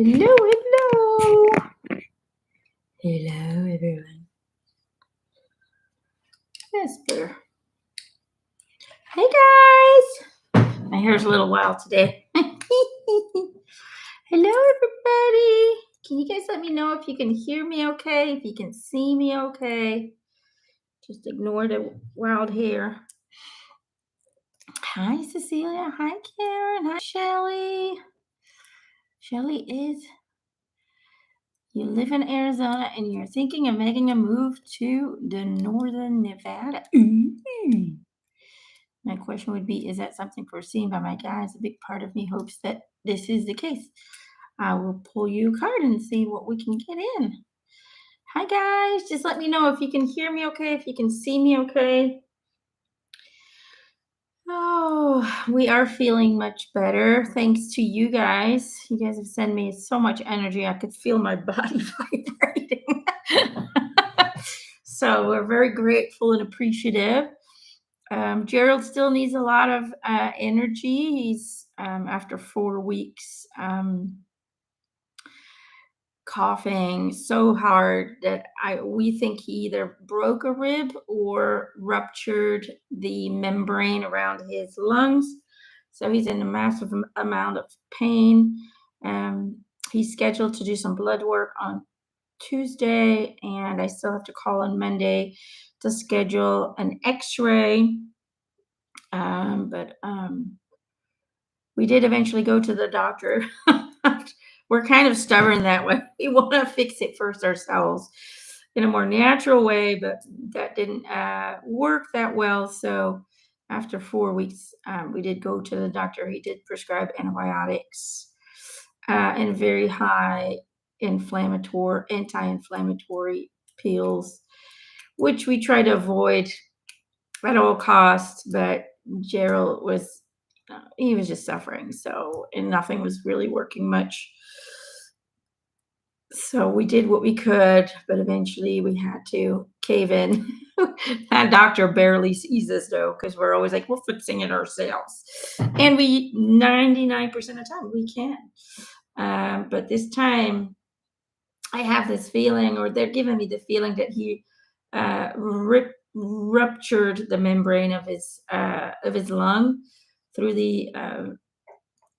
Hello, hello. Hello, everyone. That's better. Hey, guys. My hair's a little wild today. Hello, everybody. Can you guys let me know if you can hear me okay, if you can see me okay? Just ignore the wild hair. Hi, Cecilia. Hi, Karen. Hi, Shelly. Shelly is... You live in Arizona and you're thinking of making a move to the northern Nevada. My question would be, is that something foreseen by my guides? A big part of me hopes that this is the case. I will pull you a card and see what we can get in. Hi, guys. Just let me know if you can hear me okay, if you can see me okay. Oh, we are feeling much better thanks to you guys. You guys have sent me so much energy. I could feel my body vibrating. So we're very grateful and appreciative. Gerald still needs a lot of energy. He's after 4 weeks coughing so hard that we think he either broke a rib or ruptured the membrane around his lungs. So he's in a massive amount of pain. He's scheduled to do some blood work on Tuesday, and I still have to call on Monday to schedule an x-ray. But we did eventually go to the doctor. We're kind of stubborn that way. We want to fix it first ourselves in a more natural way, but that didn't work that well. So after 4 weeks, we did go to the doctor. He did prescribe antibiotics and very high anti-inflammatory pills, which we try to avoid at all costs. But Gerald was he was just suffering, and nothing was really working much. So we did what we could, but eventually we had to cave in. That doctor barely sees us though, because we're always like, we're fixing it ourselves. And we 99% of the time we can. But this time I have this feeling, or they're giving me the feeling that he ruptured the membrane of his lung through the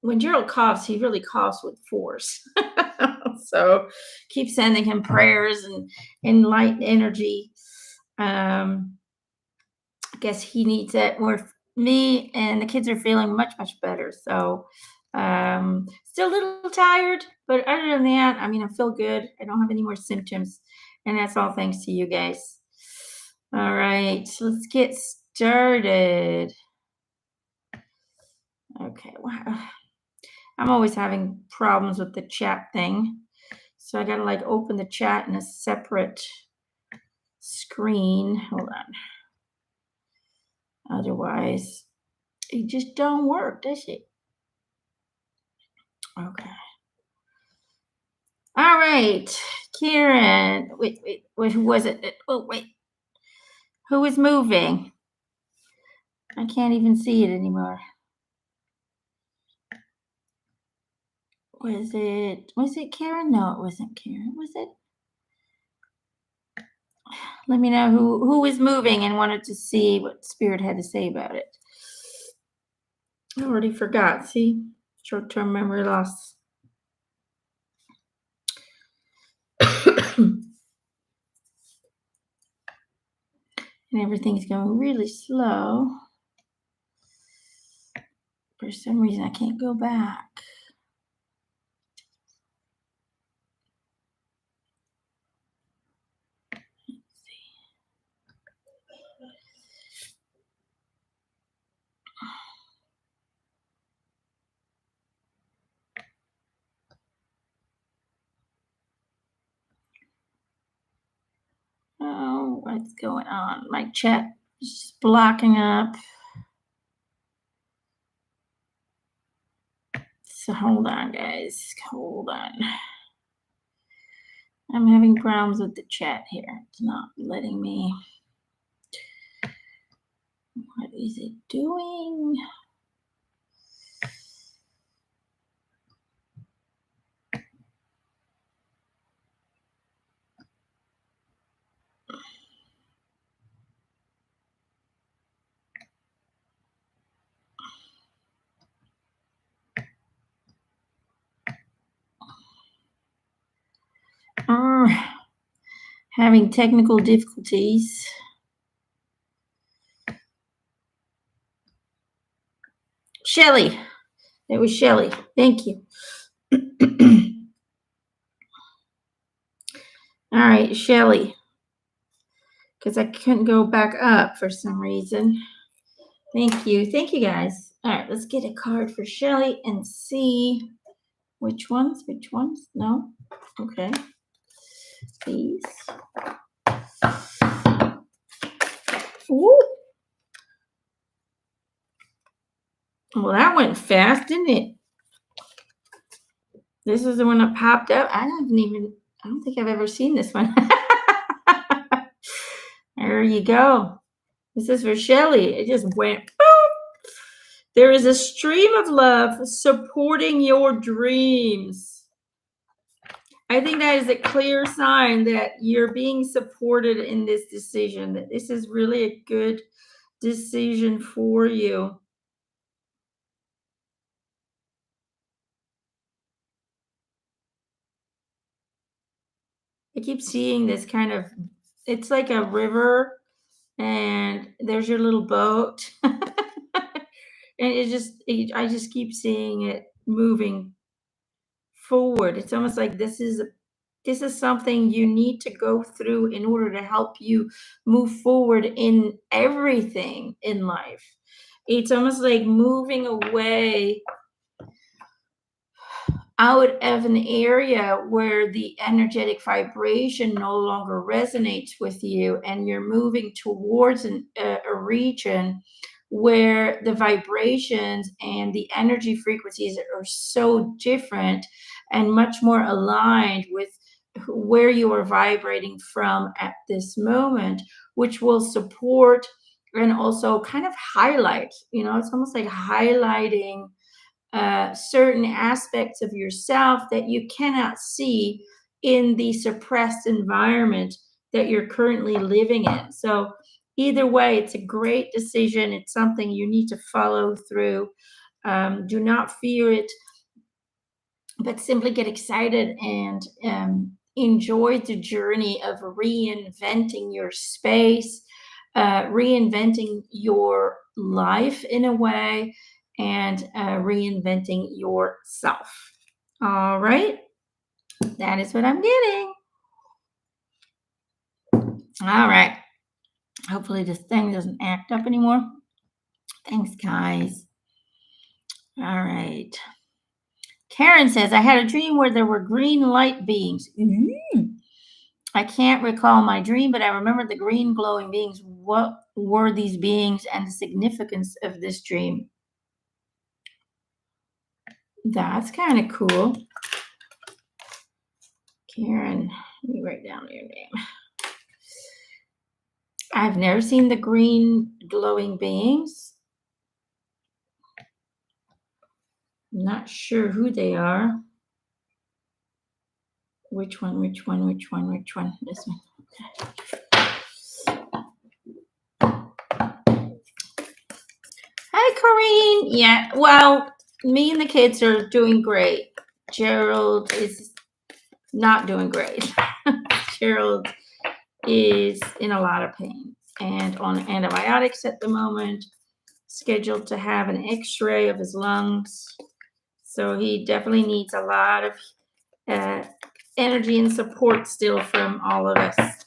when Gerald coughs, he really coughs with force. So keep sending him prayers and light energy. I guess he needs it more. Me and the kids are feeling much, much better. So still a little tired, but other than that, I mean, I feel good. I don't have any more symptoms. And that's all thanks to you guys. All right, so let's get started. Okay, wow. I'm always having problems with the chat thing. So I gotta like open the chat in a separate screen. Hold on. Otherwise, it just don't work, does it? Okay. All right. Karen. Wait. Who was it? Oh, wait. Who is moving? I can't even see it anymore. Was it Karen? No, it wasn't Karen. Was it? Let me know who was moving and wanted to see what Spirit had to say about it. I already forgot. See? Short-term memory loss. And everything's going really slow. For some reason, I can't go back. Oh, what's going on? My chat is just blocking up. So hold on, guys. Hold on. I'm having problems with the chat here. It's not letting me. What is it doing? having technical difficulties. Shelly. It was Shelly. Thank you. All right, Shelly. Because I couldn't go back up for some reason. Thank you. Thank you, guys. All right, let's get a card for Shelly and see which ones. Which ones? No? Okay. These. Ooh. Well, that went fast, didn't it? This is the one that popped up. I don't think I've ever seen this one. There you go. This is for Shelly. It just went boop. There is a stream of love supporting your dreams. I think that is a clear sign that you're being supported in this decision, that this is really a good decision for you. I keep seeing this kind of, it's like a river and there's your little boat. And I just keep seeing it moving forward. It's almost like this is something you need to go through in order to help you move forward in everything in life. It's almost like moving away out of an area where the energetic vibration no longer resonates with you, and you're moving towards a region where the vibrations and the energy frequencies are so different and much more aligned with where you are vibrating from at this moment, which will support and also kind of highlight, it's almost like highlighting certain aspects of yourself that you cannot see in the suppressed environment that you're currently living in. So, either way, it's a great decision. It's something you need to follow through. Do not fear it, but simply get excited and enjoy the journey of reinventing your space, reinventing your life in a way, and reinventing yourself. All right. That is what I'm getting. All right. Hopefully this thing doesn't act up anymore. Thanks, guys. All right. Karen says, I had a dream where there were green light beings. I can't recall my dream, but I remember the green glowing beings. What were these beings and the significance of this dream? That's kind of cool. Karen, let me write down your name. I've never seen the green glowing beings. I'm not sure who they are. Which one? This one. Hi, Corrine. Yeah, well, me and the kids are doing great. Gerald is not doing great. Gerald is in a lot of pain and on antibiotics at the moment, scheduled to have an x-ray of his lungs. So he definitely needs a lot of energy and support still from all of us.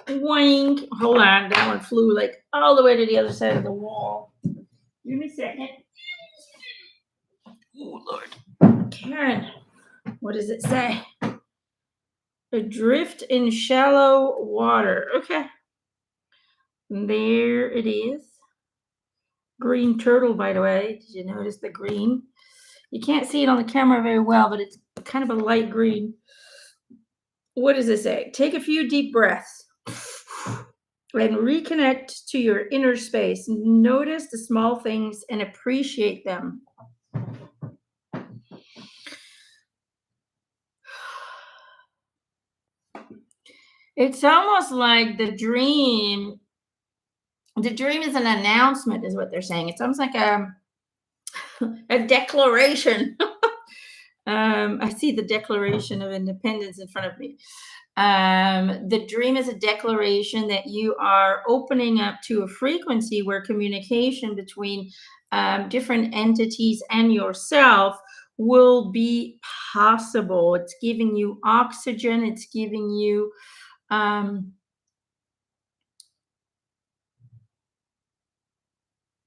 Wing. Hold on. That one flew like all the way to the other side of the wall. Give me a second. Oh, Lord. Karen, what does it say? Adrift in shallow water. Okay. There it is. Green turtle, by the way. Did you notice the green? You can't see it on the camera very well, but it's kind of a light green. What does it say? Take a few deep breaths and reconnect to your inner space. Notice the small things and appreciate them. It's almost like the dream is an announcement, is what they're saying. It's almost like a declaration I see the Declaration of Independence in front of me. The dream is a declaration that you are opening up to a frequency where communication between different entities and yourself will be possible. It's giving you oxygen, it's giving you um,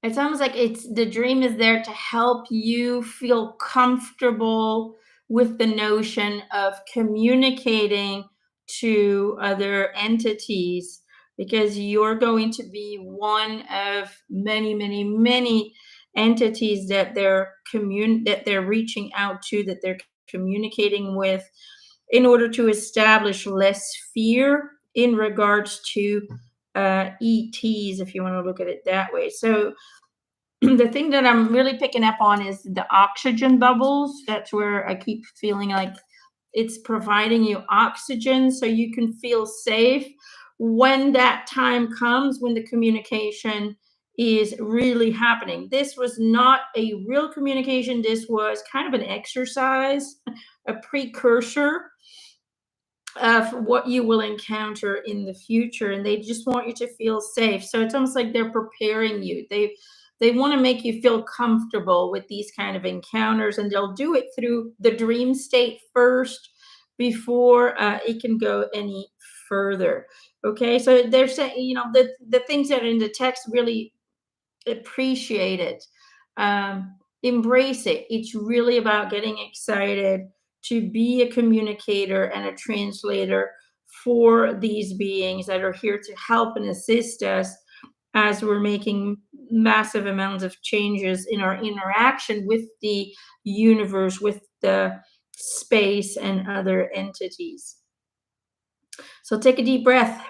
it's almost like it's the dream is there to help you feel comfortable with the notion of communicating to other entities because you're going to be one of many, many, many entities that they're reaching out to, that they're communicating with in order to establish less fear in regards to ETs, if you want to look at it that way. So the thing that I'm really picking up on is the oxygen bubbles. That's where I keep feeling like it's providing you oxygen so you can feel safe when that time comes when the communication is really happening. This was not a real communication, this was kind of an exercise, a precursor of what you will encounter in the future, and they just want you to feel safe. So it's almost like they're preparing you. They want to make you feel comfortable with these kind of encounters, and they'll do it through the dream state first before it can go any further. Okay, so they're saying, the things that are in the text really appreciate it, embrace it. It's really about getting excited to be a communicator and a translator for these beings that are here to help and assist us as we're making massive amounts of changes in our interaction with the universe, with the space and other entities. So take a deep breath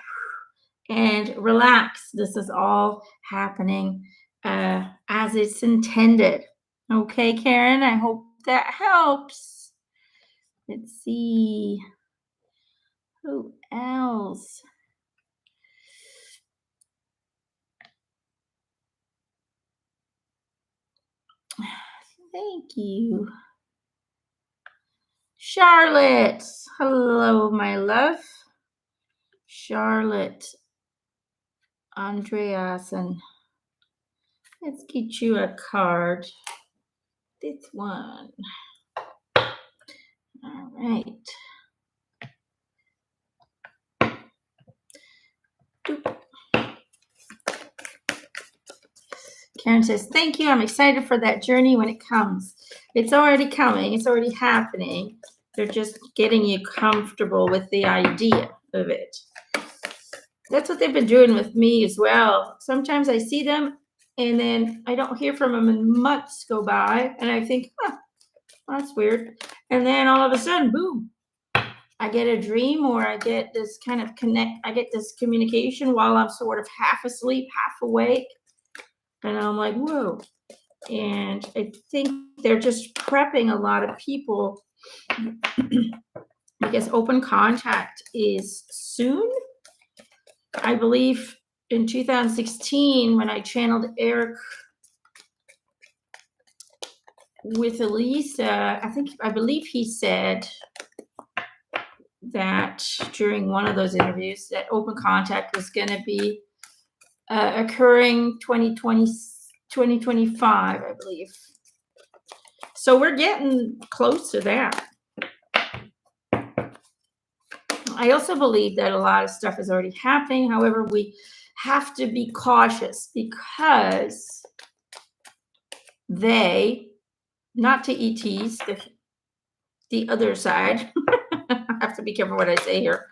and relax. This is all happening as it's intended. Okay, Karen, I hope that helps. Let's see. Who else? Thank you. Charlotte. Hello, my love. Charlotte Andreasen. Let's get you a card. This one. All right. Karen says, thank you. I'm excited for that journey when it comes. It's already coming. It's already happening. They're just getting you comfortable with the idea of it. That's what they've been doing with me as well. Sometimes I see them and then I don't hear from them and months go by and I think, that's weird. And then all of a sudden, boom, I get a dream or I get this kind of I get this communication while I'm sort of half asleep, half awake. And I'm like, whoa. And I think they're just prepping a lot of people because open contact is soon. I believe in 2016, when I channeled Eric with Elisa, I believe he said that during one of those interviews that open contact was going to be occurring 2025, I believe. So we're getting close to that. I also believe that a lot of stuff is already happening. However, we have to be cautious because they, not to ETs, the other side, I have to be careful what I say here.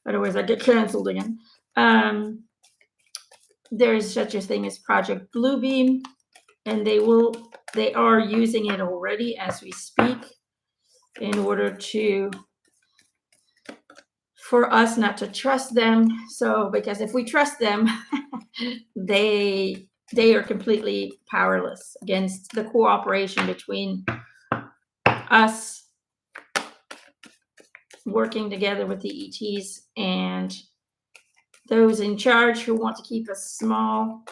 Otherwise I get canceled again. There is such a thing as Project Bluebeam, and they are using it already as we speak in order for us not to trust them. So, because if we trust them, they are completely powerless against the cooperation between us working together with the ETs and those in charge who want to keep us small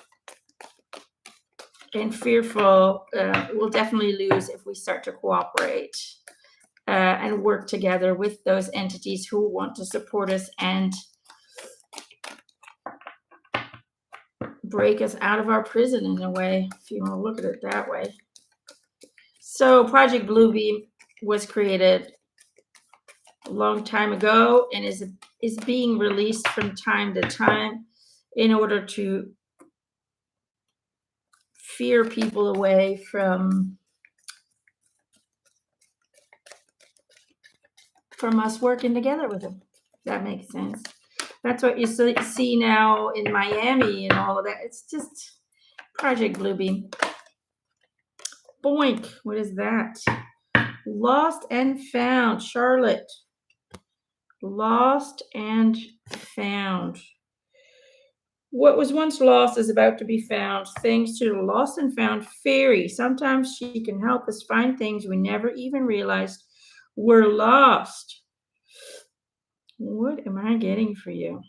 and fearful. Will definitely lose if we start to cooperate. and work together with those entities who want to support us and break us out of our prison in a way, if you want to look at it that way. So Project Bluebeam was created a long time ago and is being released from time to time in order to fear people away from us working together with them. That makes sense. That's what you see now in Miami and all of that. It's just Project Bluebeam. Boink. What is that? Lost and Found. Charlotte. Lost and Found. What was once lost is about to be found, thanks to the lost and found fairy. Sometimes she can help us find things we never even realized were lost. What am I getting for you?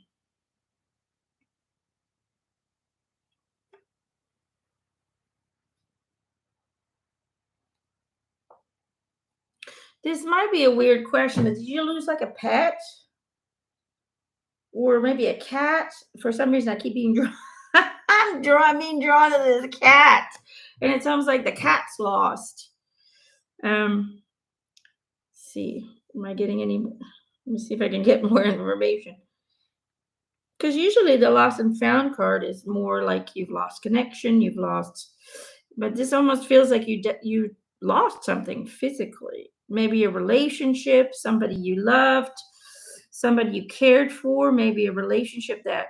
This might be a weird question, but did you lose like a pet? Or maybe a cat? For some reason, I keep being drawn. I'm being drawn to this cat. And it sounds like the cat's lost. See, am I getting any? Let me see if I can get more information. Because usually the lost and found card is more like you've lost connection, you've lost, but this almost feels like you lost something physically. Maybe a relationship, somebody you loved, somebody you cared for, maybe a relationship that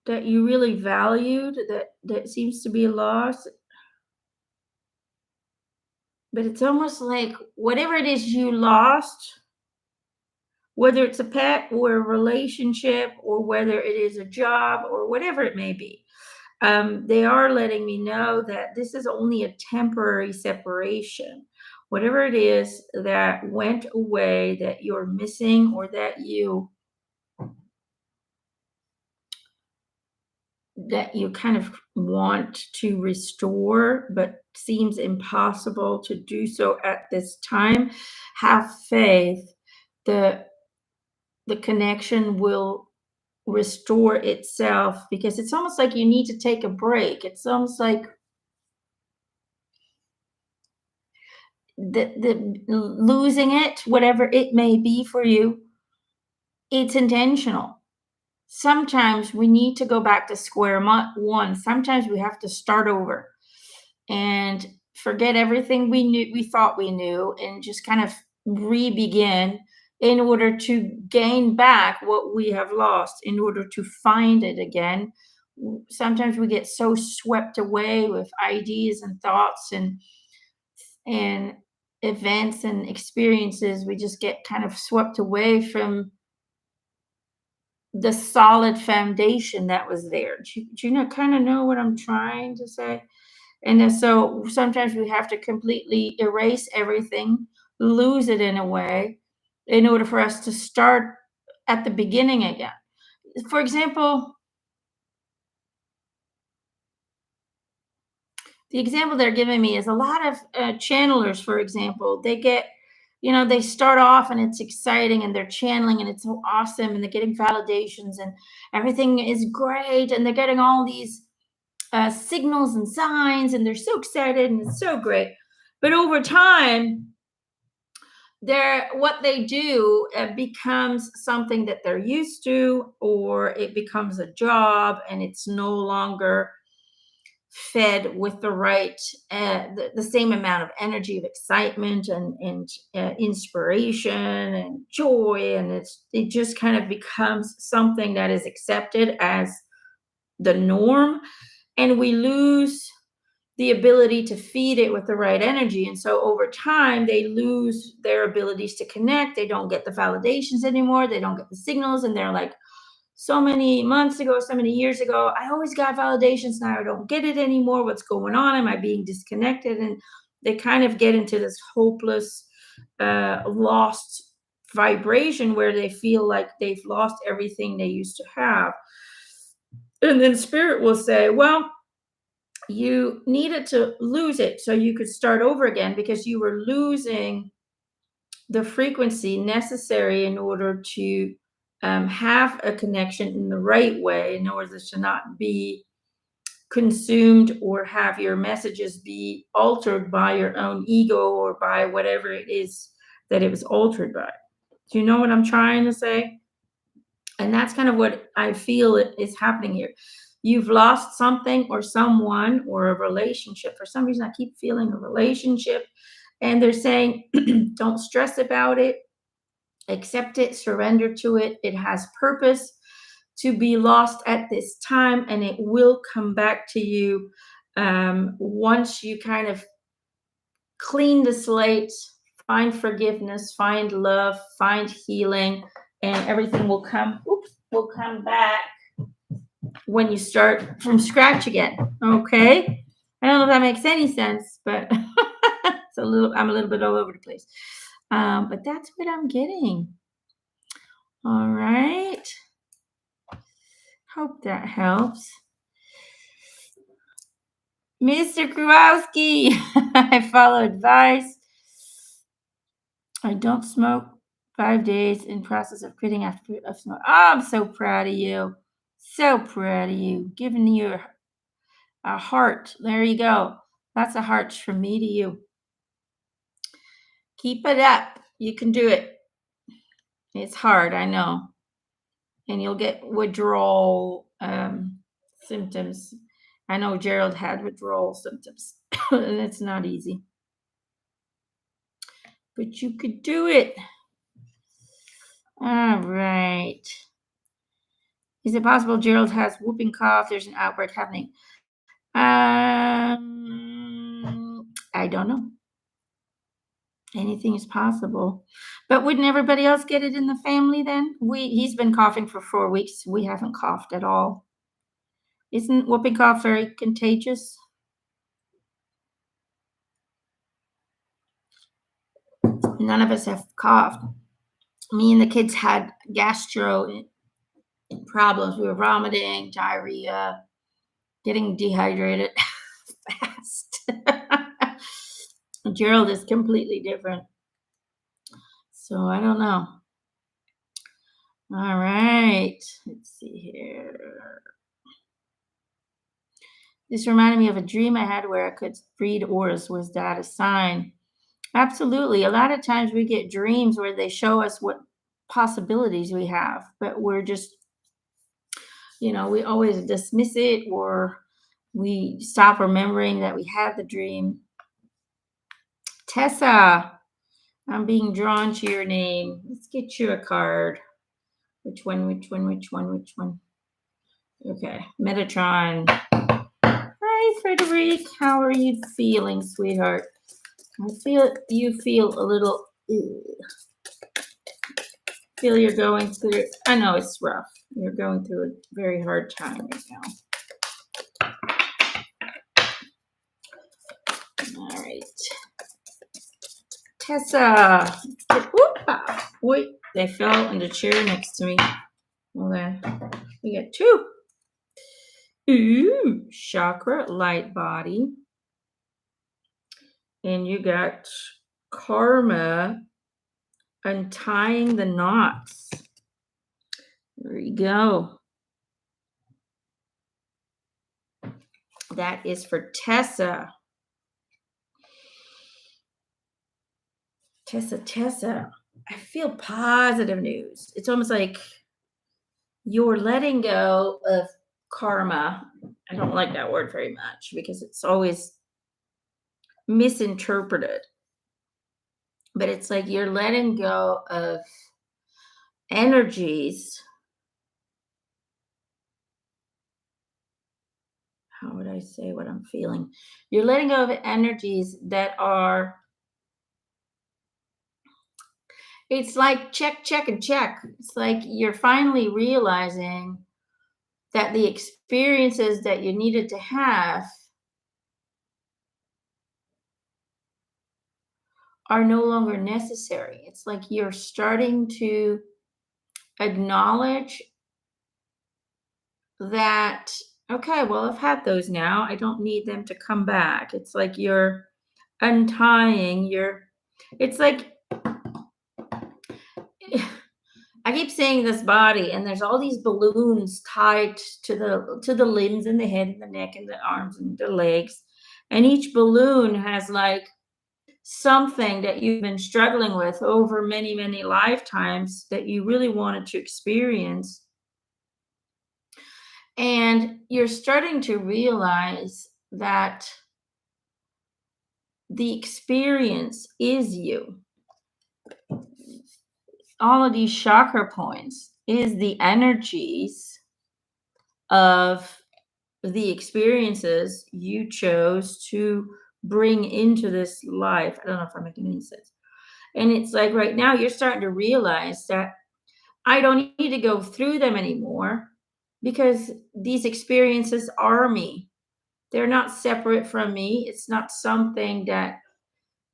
you really valued that seems to be lost. But it's almost like whatever it is you lost, whether it's a pet or a relationship or whether it is a job or whatever it may be, they are letting me know that this is only a temporary separation. Whatever it is that went away that you're missing or that you kind of want to restore but seems impossible to do so at this time, have faith. The the connection will restore itself, because it's almost like you need to take a break. It's almost like the losing it, whatever it may be for you, it's intentional. Sometimes we need to go back to square one. Sometimes we have to start over and forget everything we thought we knew, and just kind of re-begin in order to gain back what we have lost, in order to find it again. Sometimes we get so swept away with ideas and thoughts and events and experiences, we just get kind of swept away from the solid foundation that was there. Do you know, kind of know what I'm trying to say? And then so sometimes we have to completely erase everything, lose it in a way, in order for us to start at the beginning again. For example, the example they're giving me is a lot of channelers, for example, they get, they start off and it's exciting and they're channeling and it's so awesome and they're getting validations and everything is great and they're getting all these signals and signs and they're so excited and it's so great. But over time, what they do becomes something that they're used to, or it becomes a job and it's no longer fed with the right the same amount of energy of excitement and inspiration and joy, and it just kind of becomes something that is accepted as the norm, and we lose the ability to feed it with the right energy. And so over time, they lose their abilities to connect. They don't get the validations anymore. They don't get the signals. And they're like, so many months ago, so many years ago, I always got validations. Now I don't get it anymore. What's going on? Am I being disconnected? And they kind of get into this hopeless, lost vibration where they feel like they've lost everything they used to have. And then spirit will say, well, you needed to lose it so you could start over again because you were losing the frequency necessary in order to have a connection in the right way, in order to not be consumed or have your messages be altered by your own ego or by whatever it is that it was altered by. Do you know what I'm trying to say? And that's kind of what I feel is happening here. You've lost something or someone or a relationship. For some reason, I keep feeling a relationship. And they're saying, don't stress about it, accept it, surrender to it. It has purpose to be lost at this time, and it will come back to you once you kind of clean the slate, find forgiveness, find love, find healing, and everything will come. Will come back when you start from scratch again. Okay, I don't know if that makes any sense, but it's a little. I'm a little bit all over the place, but that's what I'm getting. All right. Hope that helps. Mr. Kowalski, I follow advice. I don't smoke. 5 days in process of quitting after of smoke. Oh, I'm so proud of you. So proud of you. Giving you a heart. There you go. That's a heart from me to you. Keep it up. You can do it. It's hard, I know. And you'll get withdrawal symptoms. I know Gerald had withdrawal symptoms, and it's not easy. But you could do it. All right. Is it possible Gerald has whooping cough? There's an outbreak happening. I don't know. Anything is possible. But wouldn't everybody else get it in the family then? He's been coughing for 4 weeks. We haven't coughed at all. Isn't whooping cough very contagious? None of us have coughed. Me and the kids had gastro problems. We were vomiting, diarrhea, getting dehydrated fast. Gerald is completely different. So I don't know. All right. Let's see here. This reminded me of a dream I had where I could read auras. Was that a sign? Absolutely. A lot of times we get dreams where they show us what possibilities we have, but we're just, we always dismiss it or we stop remembering that we had the dream. Tessa, I'm being drawn to your name. Let's get you a card. Which one? Okay, Metatron. Hi, Frederic. How are you feeling, sweetheart? I feel you feel a little. Feel you're going through. I know it's rough. You're going through a very hard time right now. All right, Tessa. Wait, they fell in the chair next to me. Okay, we got two. Ooh, chakra, light body. And you got karma, untying the knots. There you go. That is for Tessa. Tessa. I feel positive news. It's almost like you're letting go of karma. I don't like that word very much because it's always misinterpreted. But it's like you're letting go of energies. How would I say what I'm feeling? You're letting go of energies that are, it's like check, and check. It's like you're finally realizing that the experiences that you needed to have are no longer necessary. It's like you're starting to acknowledge that, Okay, well, I've had those now. I don't need them to come back. It's like you're untying your it's like I keep saying this body, and there's all these balloons tied to the limbs and the head and the neck and the arms and the legs. And each balloon has like something that you've been struggling with over many, many lifetimes that you really wanted to experience. And you're starting to realize that the experience is you. All of these chakra points is the energies of the experiences you chose to bring into this life. I don't know if I'm making any sense. And it's like right now you're starting to realize that I don't need to go through them anymore because these experiences are me. They're not separate from me. It's not something that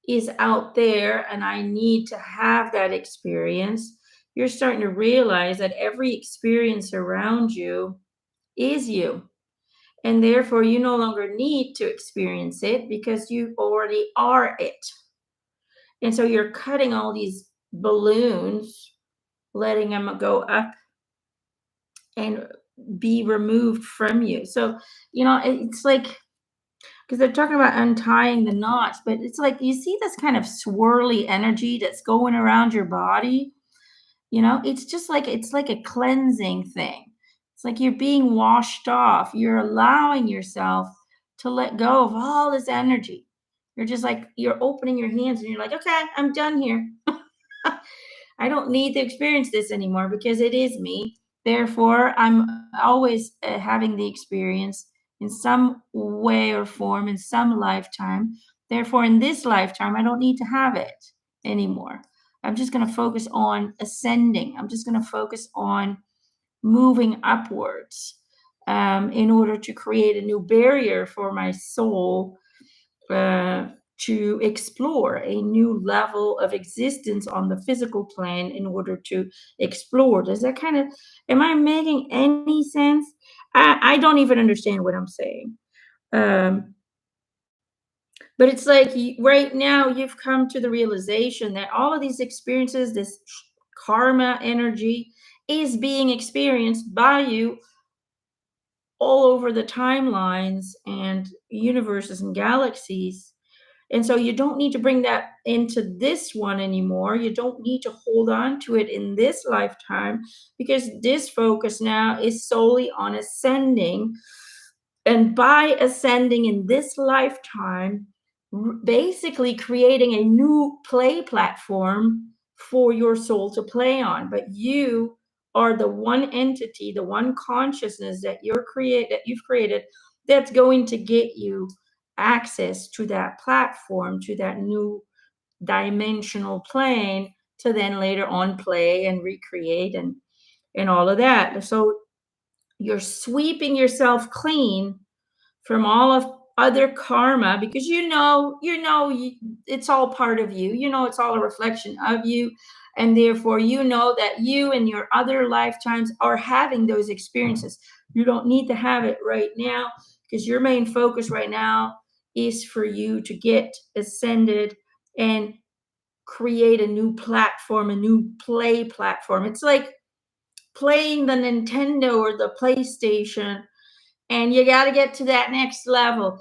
is out there and I need to have that experience. You're starting to realize that every experience around you is you. And therefore, you no longer need to experience it because you already are it. And so you're cutting all these balloons, letting them go up and be removed from you. So, it's like, because they're talking about untying the knots, but it's like you see this kind of swirly energy that's going around your body. It's just like it's like a cleansing thing. It's like you're being washed off. You're allowing yourself to let go of all this energy. You're just like you're opening your hands and you're like, okay, I'm done here. I don't need to experience this anymore because it is me. Therefore, I'm always having the experience in some way or form in some lifetime. Therefore, in this lifetime, I don't need to have it anymore. I'm just going to focus on ascending. I'm just going to focus on moving upwards in order to create a new barrier for my soul uh, to explore a new level of existence on the physical plane in order to explore. Does that kind of, am I making any sense? I don't even understand what I'm saying. Um, but it's like right now you've come to the realization that all of these experiences, this karma energy, is being experienced by you all over the timelines and universes and galaxies. And so you don't need to bring that into this one anymore. You don't need to hold on to it in this lifetime because this focus now is solely on ascending. And by ascending in this lifetime, basically creating a new play platform for your soul to play on. But you are the one entity, the one consciousness that you've created that's going to get you access to that platform, to that new dimensional plane to then later on play and recreate and all of that. So you're sweeping yourself clean from all of other karma because it's all part of you. It's all a reflection of you. And therefore, that you and your other lifetimes are having those experiences. You don't need to have it right now because your main focus right now is for you to get ascended and create a new platform, a new play platform. It's like playing the Nintendo or the PlayStation and you got to get to that next level.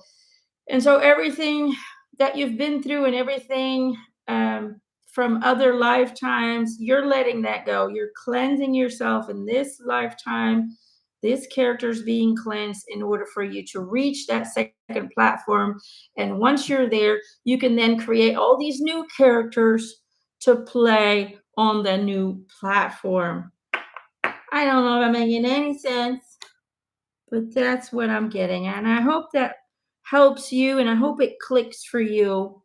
And so everything that you've been through and everything from other lifetimes, you're letting that go. You're cleansing yourself in this lifetime. This character is being cleansed in order for you to reach that second platform. And once you're there, you can then create all these new characters to play on the new platform. I don't know if I'm making any sense. But that's what I'm getting at. And I hope that helps you and I hope it clicks for you.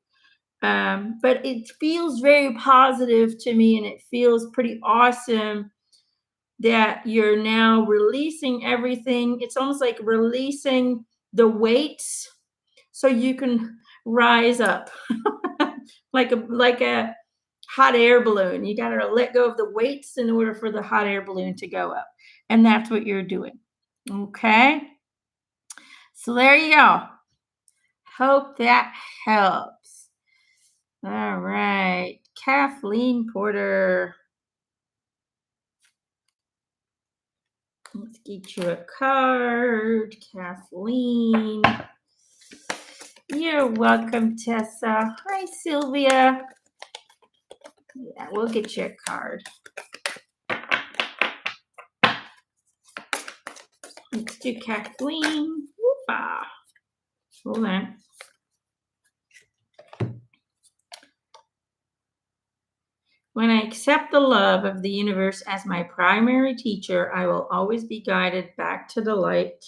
But it feels very positive to me and it feels pretty awesome that you're now releasing everything. It's almost like releasing the weights so you can rise up like a hot air balloon. You got to let go of the weights in order for the hot air balloon to go up. And that's what you're doing. Okay? So there you go. Hope that helps. All right. Kathleen Porter. Let's get you a card, Kathleen. You're welcome, Tessa. Hi, Sylvia. Yeah, we'll get you a card. Let's do Kathleen. Whoop-ah. Hold on. When I accept the love of the universe as my primary teacher, I will always be guided back to the light.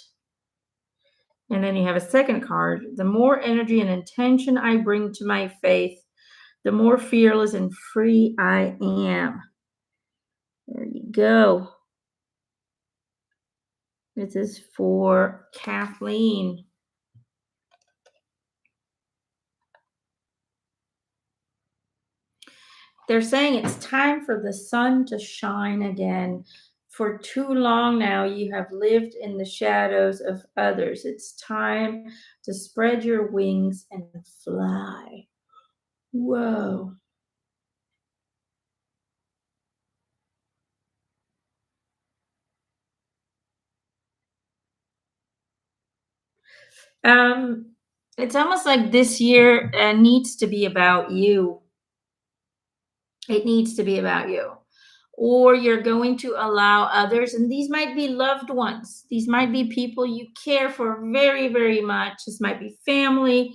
And then you have a second card. The more energy and intention I bring to my faith, the more fearless and free I am. There you go. This is for Kathleen. They're saying it's time for the sun to shine again. For too long now, you have lived in the shadows of others. It's time to spread your wings and fly. Whoa. It's almost like this year needs to be about you. It needs to be about you. Or you're going to allow others, and these might be loved ones. These might be people you care for very, very much. This might be family.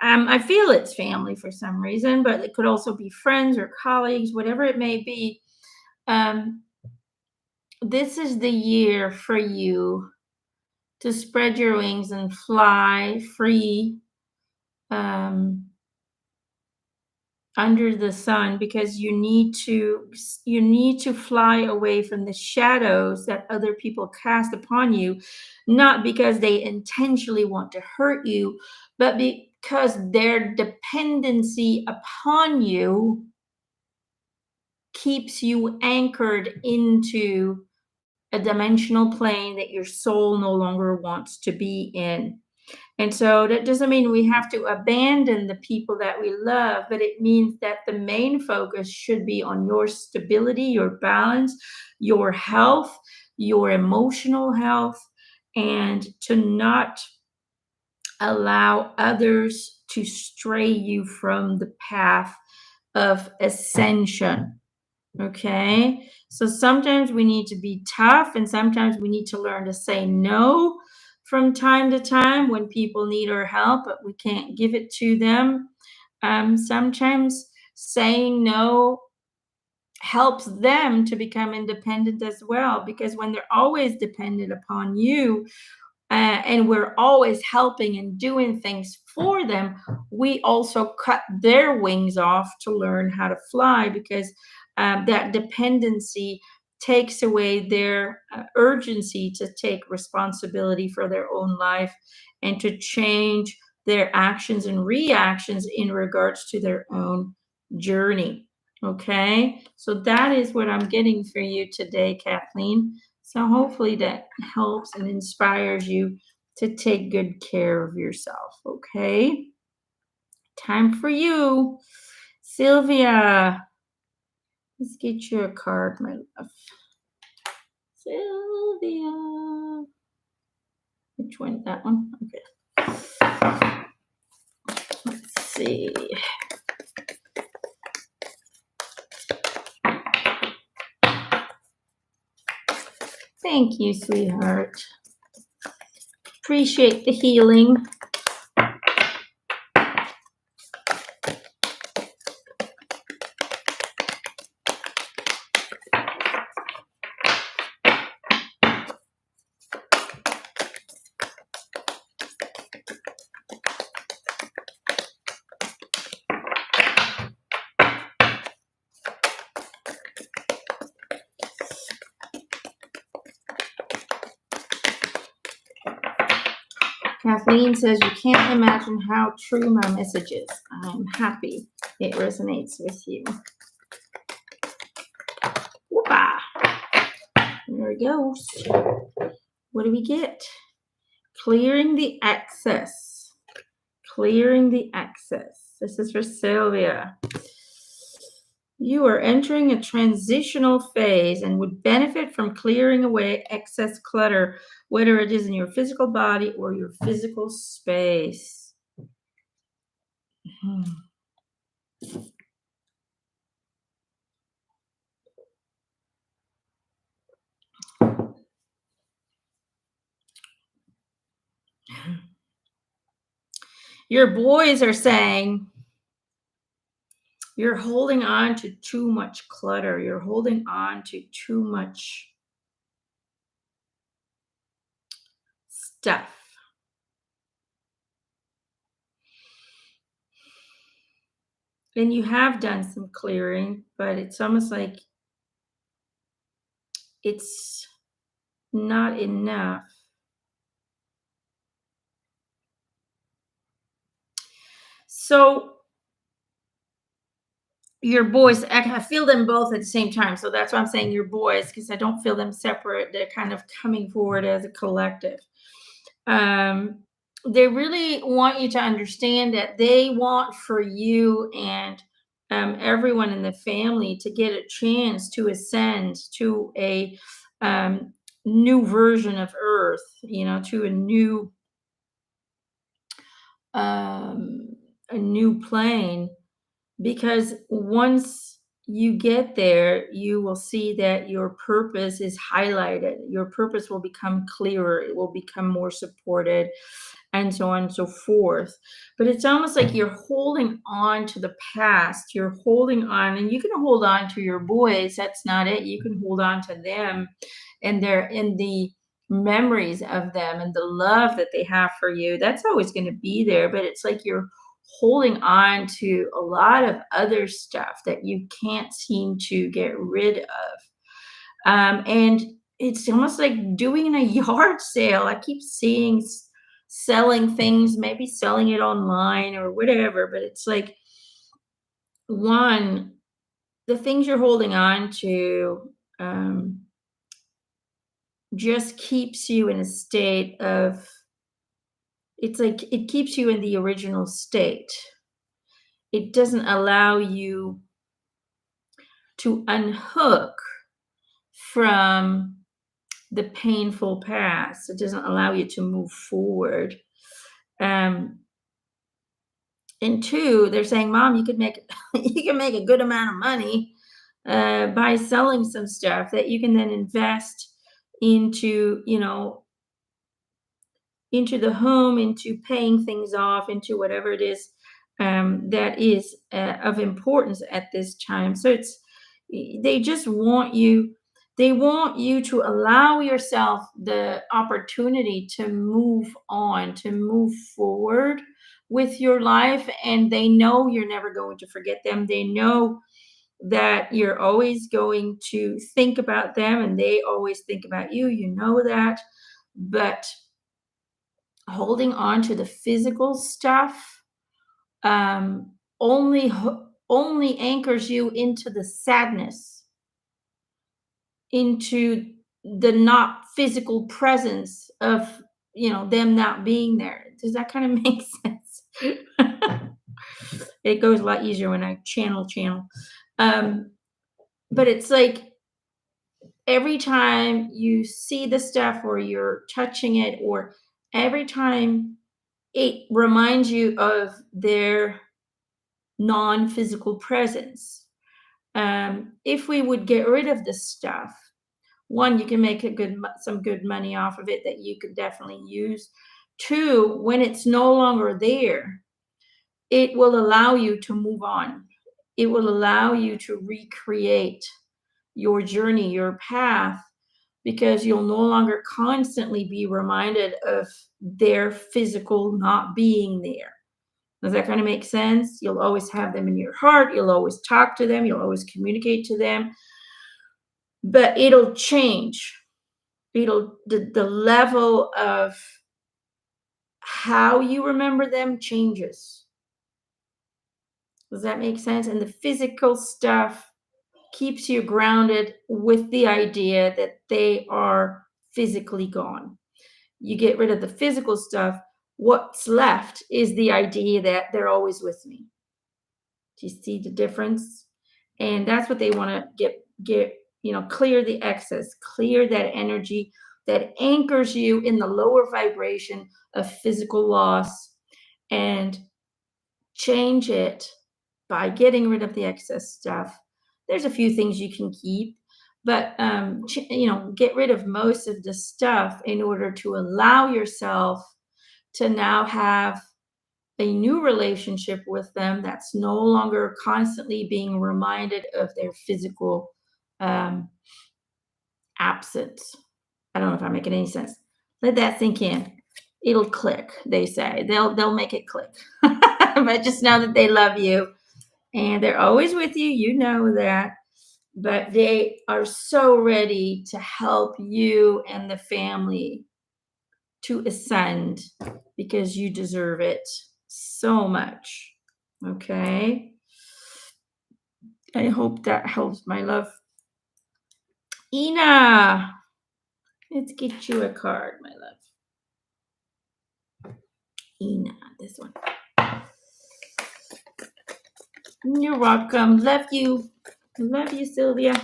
I feel it's family for some reason, but it could also be friends or colleagues, whatever it may be. This is the year for you to spread your wings and fly free under the sun, because you need to fly away from the shadows that other people cast upon you, not because they intentionally want to hurt you, but because their dependency upon you keeps you anchored into a dimensional plane that your soul no longer wants to be in. And so that doesn't mean we have to abandon the people that we love, but it means that the main focus should be on your stability, your balance, your health, your emotional health, and to not allow others to stray you from the path of ascension. Okay. So sometimes we need to be tough, and sometimes we need to learn to say no from time to time when people need our help, but we can't give it to them. Sometimes saying no helps them to become independent as well, because when they're always dependent upon you, and we're always helping and doing things for them, we also cut their wings off to learn how to fly, because that dependency takes away their urgency to take responsibility for their own life and to change their actions and reactions in regards to their own journey. Okay, so that is what I'm getting for you today, Kathleen. So hopefully that helps and inspires you to take good care of yourself. Okay, time for you, Sylvia. Let's get you a card, my love. Sylvia. Which one? That one? Okay. Let's see. Thank you, sweetheart. Appreciate the healing. Kathleen says, you can't imagine how true my message is. I'm happy it resonates with you. Whoop-ah. There it goes. What do we get? Clearing the excess. Clearing the excess. This is for Sylvia. You are entering a transitional phase and would benefit from clearing away excess clutter, whether it is in your physical body or your physical space. Hmm. Your boys are saying you're holding on to too much clutter. You're holding on to too much stuff. And you have done some clearing, but it's almost like it's not enough. So your boys, I feel them both at the same time. So that's why I'm saying your boys, because I don't feel them separate. They're kind of coming forward as a collective. Um, they really want you to understand that they want for you and everyone in the family to get a chance to ascend to a um, new version of Earth, to um, a new plane, because once you get there, you will see that your purpose is highlighted. Your purpose will become clearer, it will become more supported, and so on and so forth. But it's almost like you're holding on to the past. You're holding on, and you can hold on to your boys. That's not it. You can hold on to them and they're in the memories of them and the love that they have for you. That's always going to be there. But it's like you're holding on to a lot of other stuff that you can't seem to get rid of. And it's almost like doing a yard sale. I keep seeing selling things, maybe selling it online or whatever, but it's like, one, the things you're holding on to just keeps you in a state of, it's like it keeps you in the original state. It doesn't allow you to unhook from the painful past. It doesn't allow you to move forward. Um, and two, they're saying, "Mom, you could make you can make a good amount of money by selling some stuff that you can then invest into, into the home, into paying things off, into whatever it is that is of importance at this time." So they just want you. They want you to allow yourself the opportunity to move on, to move forward with your life. And they know you're never going to forget them. They know that you're always going to think about them and they always think about you. You know that. But holding on to the physical stuff only anchors you into the sadness, into the not physical presence of them not being there. Does that kind of make sense? It goes a lot easier when I channel. Um, but it's like every time you see the stuff or you're touching it, or every time it reminds you of their non-physical presence. If we would get rid of this stuff, one, you can make some good money off of it that you could definitely use. Two, when it's no longer there, it will allow you to move on. It will allow you to recreate your journey, your path, because you'll no longer constantly be reminded of their physical not being there. Does that kind of make sense? You'll always have them in your heart. You'll always talk to them. You'll always communicate to them. But it'll change. The level of how you remember them changes. Does that make sense? And the physical stuff keeps you grounded with the idea that they are physically gone. you get rid of the physical stuff, what's left is the idea that they're always with me. Do you see the difference? And that's what they want to get, clear the excess, clear that energy that anchors you in the lower vibration of physical loss, and change it by getting rid of the excess stuff. There's a few things you can keep, but get rid of most of the stuff in order to allow yourself to now have a new relationship with them that's no longer constantly being reminded of their physical um, absence. I don't know if I'm making any sense. Let that sink in. It'll click, they say. They'll make it click. But just know that they love you and they're always with you. You know that. But they are so ready to help you and the family to ascend because you deserve it so much. Okay. I hope that helps, my love. Ina, let's get you a card, my love. Ina, this one. You're welcome. Love you. Love you, Sylvia.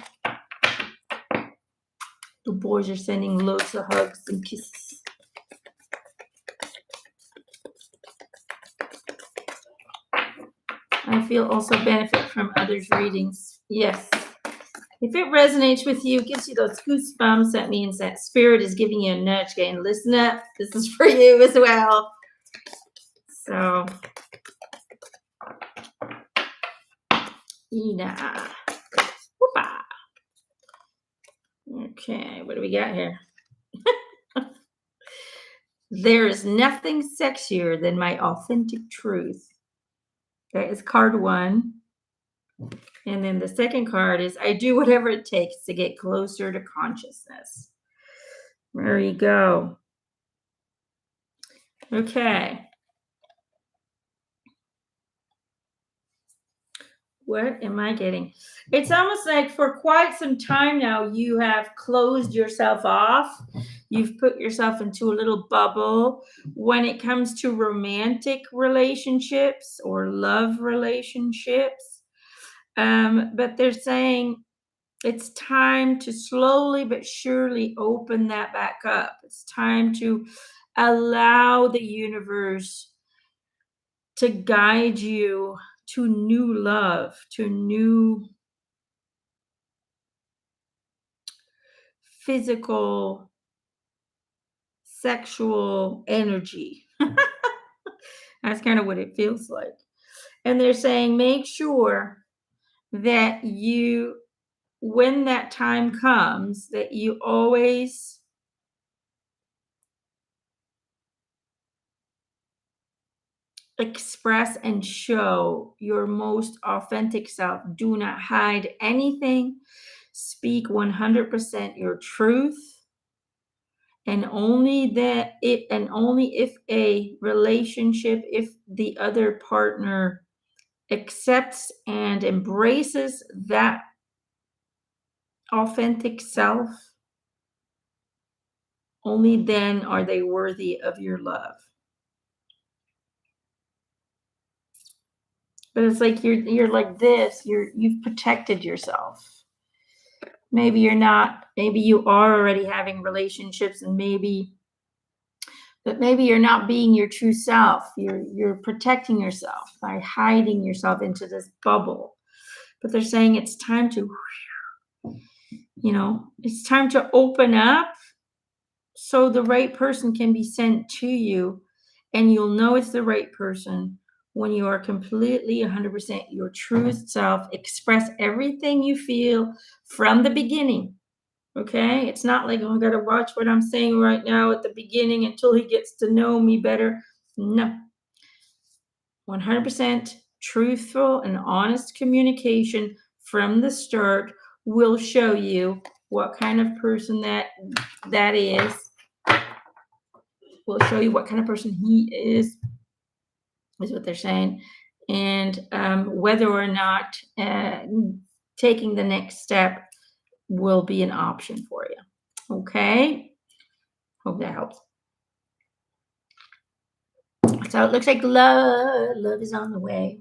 The boys are sending loads of hugs and kisses. I feel also benefit from others' readings. Yes. If it resonates with you, gives you those goosebumps, that means that spirit is giving you a nudge, going, listen up. This is for you as well. So, Ina. Whoopa. Okay, what do we got here? There is nothing sexier than my authentic truth. That is card 1. And then the second card is I do whatever it takes to get closer to consciousness. There you go. Okay. What am I getting? It's almost like for quite some time now, you have closed yourself off. You've put yourself into a little bubble when it comes to romantic relationships or love relationships. But they're saying it's time to slowly but surely open that back up. It's time to allow the universe to guide you to new love, to new physical, sexual energy. That's kind of what it feels like. And they're saying make sure that you, when that time comes, that you always express and show your most authentic self. Do not hide anything. Speak 100% your truth. And only if a relationship, if the other partner accepts and embraces that authentic self, only then are they worthy of your love. But it's like you're like this, you've protected yourself. Maybe you're not, maybe you are already having relationships, and maybe you're not being your true self. You're protecting yourself by hiding yourself into this bubble. But they're saying it's time to, it's time to open up so the right person can be sent to you, and you'll know it's the right person when you are completely 100% your truth self. Express everything you feel from the beginning. Okay, it's not like, oh, I gotta watch what I'm saying right now at the beginning until he gets to know me better. No, 100% truthful and honest communication from the start will show you what kind of person that is. Will show you what kind of person he is what they're saying, and whether or not taking the next step will be an option for you. Okay, hope that helps. So it looks like love is on the way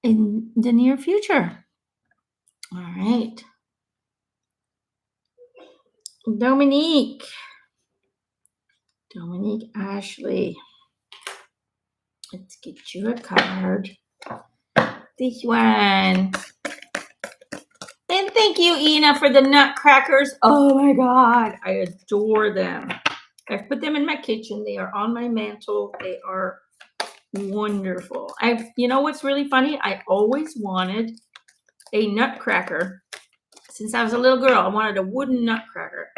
in the near future. All right. Dominique. Dominique Ashley. Let's get you a card. This one. And thank you, Ina, for the nutcrackers. Oh my God. I adore them. I've put them in my kitchen. They are on my mantle. They are wonderful. You know what's really funny? I always wanted a nutcracker. Since I was a little girl, I wanted a wooden nutcracker.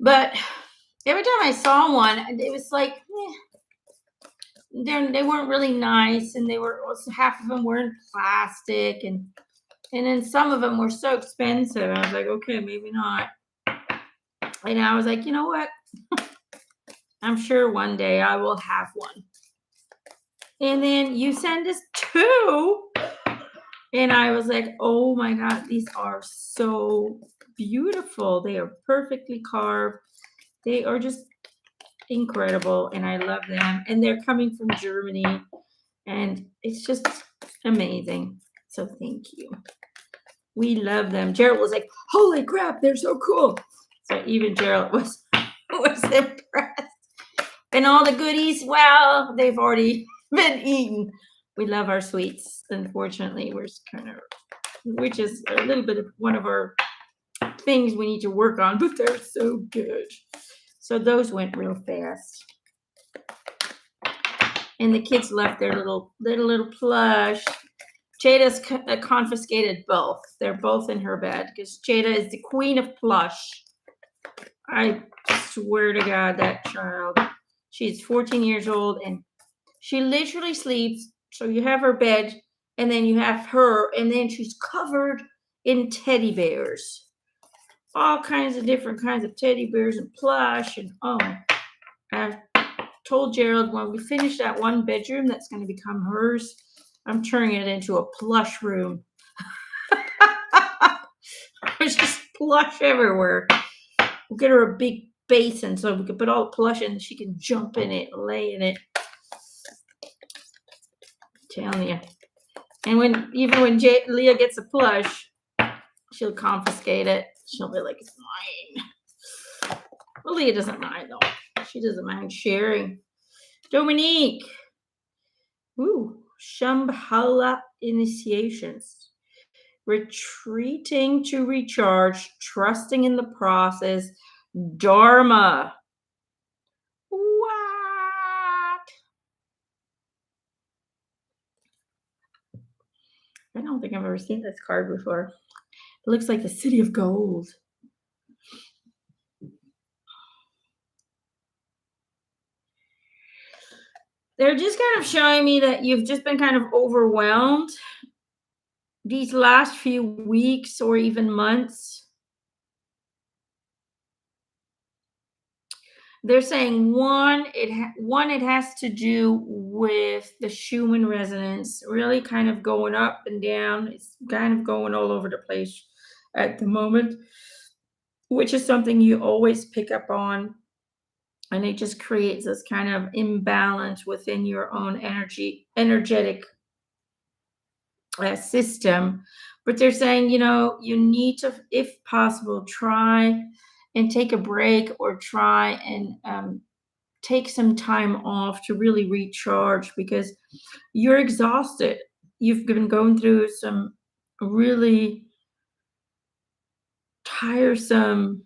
But every time I saw one, it was like, they weren't really nice, and they were also, half of them were in plastic, and then some of them were so expensive. I was like, okay, maybe not. And I was like, you know what? I'm sure one day I will have one. And then you send us two. And I was like, oh my God, these are so beautiful. They are perfectly carved. They are just incredible, and I love them. And they're coming from Germany, and it's just amazing. So thank you. We love them. Gerald was like, holy crap, they're so cool. So even Gerald was impressed. And all the goodies, well, they've already been eaten. We love our sweets. Unfortunately, which is a little bit of one of our things we need to work on, but they're so good. So those went real fast. And the kids left their little plush. Jada's confiscated both. They're both in her bed because Jada is the queen of plush. I swear to God, that child. She's 14 years old, and she literally sleeps. So you have her bed, and then you have her, and then she's covered in teddy bears. All kinds of different kinds of teddy bears and plush. And I told Gerald, when we finish that one bedroom that's going to become hers, I'm turning it into a plush room. There's just plush everywhere. We'll get her a big basin so we can put all the plush in and she can jump in it, lay in it. I'm telling you. And when Leah gets a plush, she'll confiscate it. She'll be like, it's mine. Well, Leah doesn't mind though. She doesn't mind sharing. Dominique. Ooh, Shambhala initiations. Retreating to recharge, trusting in the process. Dharma. What? I don't think I've ever seen this card before. It looks like the city of gold. They're just kind of showing me that you've just been kind of overwhelmed these last few weeks or even months. They're saying it has to do with the Schumann resonance, really kind of going up and down. It's kind of going all over the place at the moment, which is something you always pick up on. And it just creates this kind of imbalance within your own energetic system. But they're saying, you need to, if possible, try and take a break, or try and take some time off to really recharge, because you're exhausted. You've been going through some really tiresome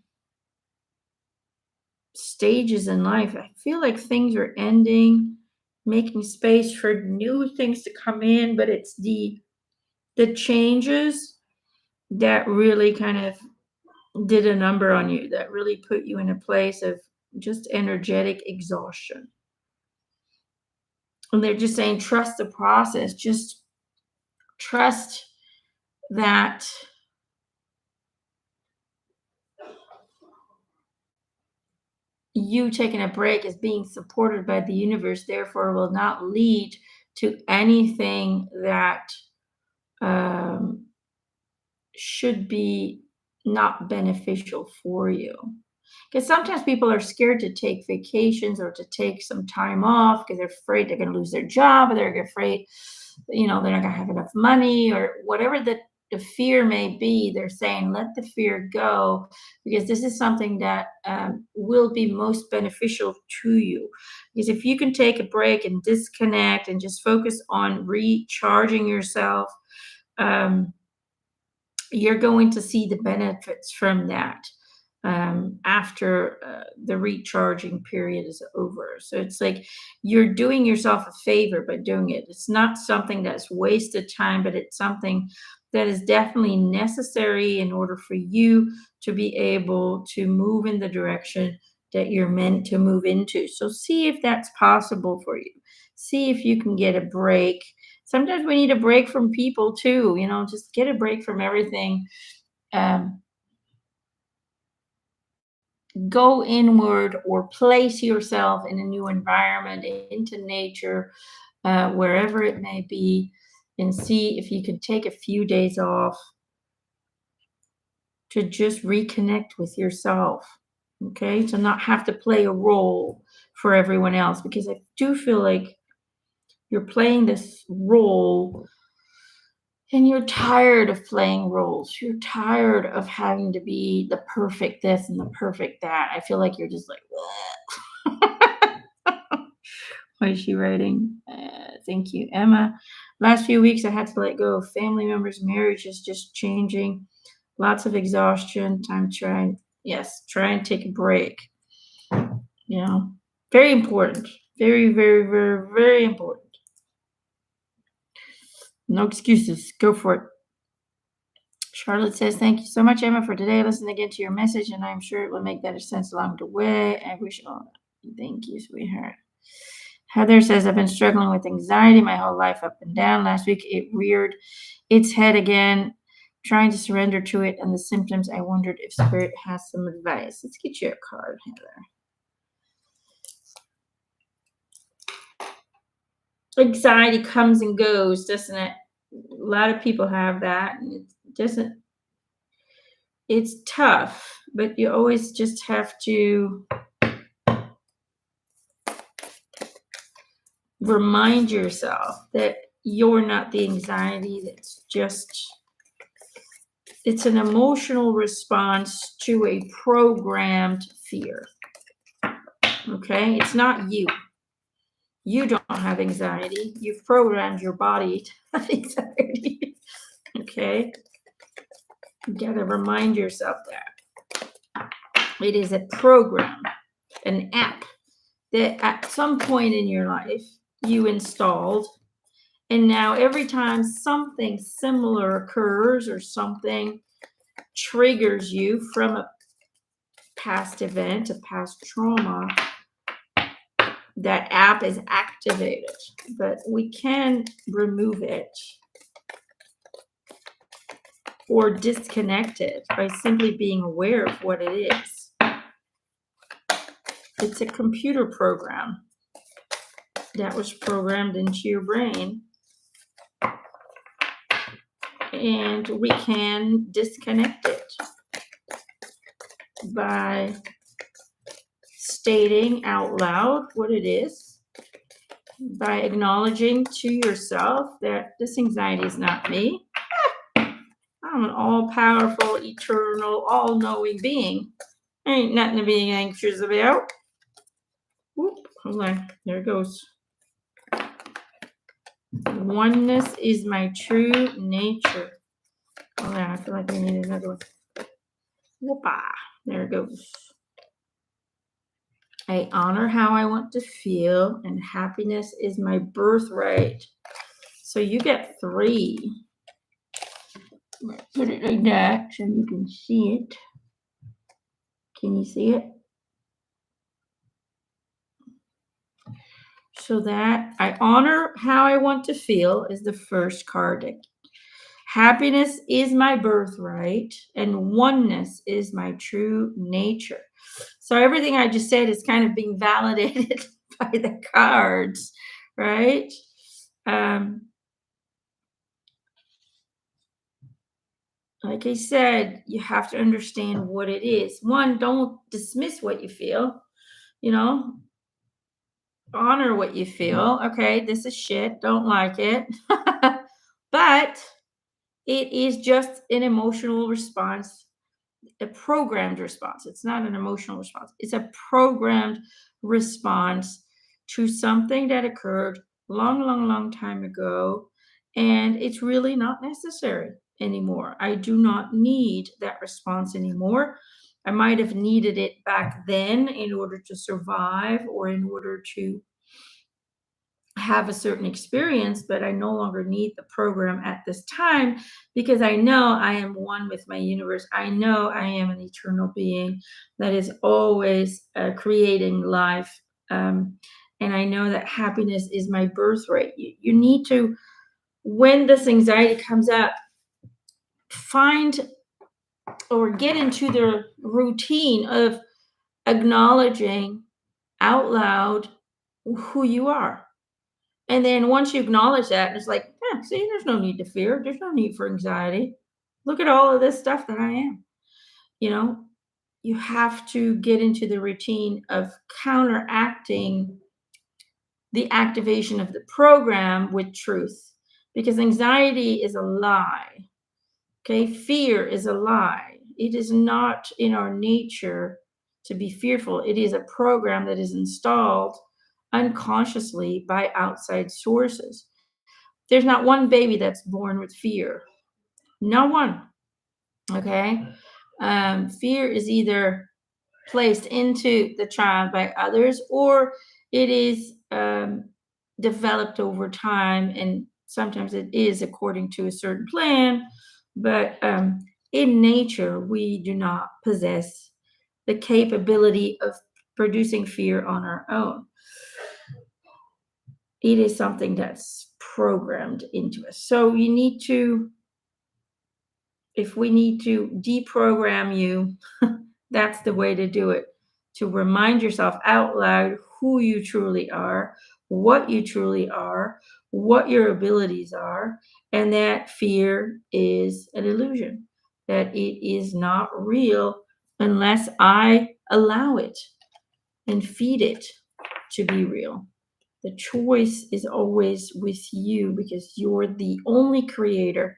stages in life. I feel like things are ending, making space for new things to come in, but it's the changes that really kind of did a number on you, that really put you in a place of just energetic exhaustion. And they're just saying, trust the process. Just trust that you taking a break is being supported by the universe, therefore will not lead to anything that should be not beneficial for you. Because sometimes people are scared to take vacations or to take some time off because they're afraid they're going to lose their job, or they're afraid, they're not going to have enough money, or whatever the fear may be. They're saying, let the fear go, because this is something that will be most beneficial to you. Because if you can take a break and disconnect and just focus on recharging yourself, um, you're going to see the benefits from that after the recharging period is over. So it's like you're doing yourself a favor by doing it. It's not something that's wasted time, but it's something that is definitely necessary in order for you to be able to move in the direction that you're meant to move into. So see if that's possible for you. See if you can get a break. Sometimes we need a break from people too, just get a break from everything. Um, Go inward or place yourself in a new environment, into nature, wherever it may be, and see if you can take a few days off to just reconnect with yourself. Okay, to not have to play a role for everyone else, because I do feel like you're playing this role and you're tired of playing roles. You're tired of having to be the perfect this and the perfect that. I feel like you're just like, what is she writing? Thank you, Emma. Last few weeks, I had to let go of family members. Marriage is just changing. Lots of exhaustion. Time to try and take a break. You know, very important. Very, very, very, very important. No excuses. Go for it. Charlotte says, thank you so much, Emma, for today. I listened again to your message, and I'm sure it will make better sense along the way. I wish all. Thank you, sweetheart. Heather says, I've been struggling with anxiety my whole life, up and down. Last week, it reared its head again, trying to surrender to it and the symptoms. I wondered if Spirit has some advice. Let's get you a card, Heather. Anxiety comes and goes, doesn't it? A lot of people have that, and it doesn't. It's tough, but you always just have to remind yourself that you're not the anxiety. It's an emotional response to a programmed fear. Okay, it's not you. You don't have anxiety. You've programmed your body to have anxiety. Okay, you gotta remind yourself that it is a program, an app that at some point in your life you installed. And now every time something similar occurs or something triggers you from a past event, a past trauma, that app is activated. But we can remove it or disconnect it by simply being aware of what it is. It's a computer program that was programmed into your brain. And we can disconnect it by stating out loud what it is, by acknowledging to yourself that this anxiety is not me. I'm an all-powerful, eternal, all-knowing being. Ain't nothing to be anxious about. Whoop, hold on, there it goes. Oneness is my true nature. Hold on, I feel like I need another one. Whoopa, there it goes. I honor how I want to feel, and happiness is my birthright. So you get 3. Put it like that so you can see it. Can you see it? So that I honor how I want to feel is the first card. Happiness is my birthright, and oneness is my true nature. So everything I just said is kind of being validated by the cards, right? Like I said, you have to understand what it is. One, don't dismiss what you feel, you know, honor what you feel. Okay, this is shit, don't like it. But it is just an emotional response, a programmed response. It's not an emotional response, it's a programmed response to something that occurred long, long, long time ago. And it's really not necessary anymore. I do not need that response anymore. I might have needed it back then in order to survive or in order to have a certain experience, but I no longer need the program at this time because I know I am one with my universe. I know I am an eternal being that is always creating life. Um, and I know that happiness is my birthright. You need to, when this anxiety comes up, find or get into the routine of acknowledging out loud who you are. And then once you acknowledge that, it's like, yeah, see, there's no need to fear. There's no need for anxiety. Look at all of this stuff that I am. You know, you have to get into the routine of counteracting the activation of the program with truth because anxiety is a lie. Okay. Fear is a lie. It is not in our nature to be fearful. It is a program that is installed unconsciously by outside sources. There's not one baby that's born with fear. No one. Okay. Fear is either placed into the child by others or it is developed over time. And sometimes it is according to a certain plan. But in nature, we do not possess the capability of producing fear on our own. It is something that's programmed into us. So you need to, if we need to deprogram you, that's the way to do it. To remind yourself out loud who you truly are, what you truly are, what your abilities are, and that fear is an illusion, that it is not real unless I allow it and feed it to be real. The choice is always with you because you're the only creator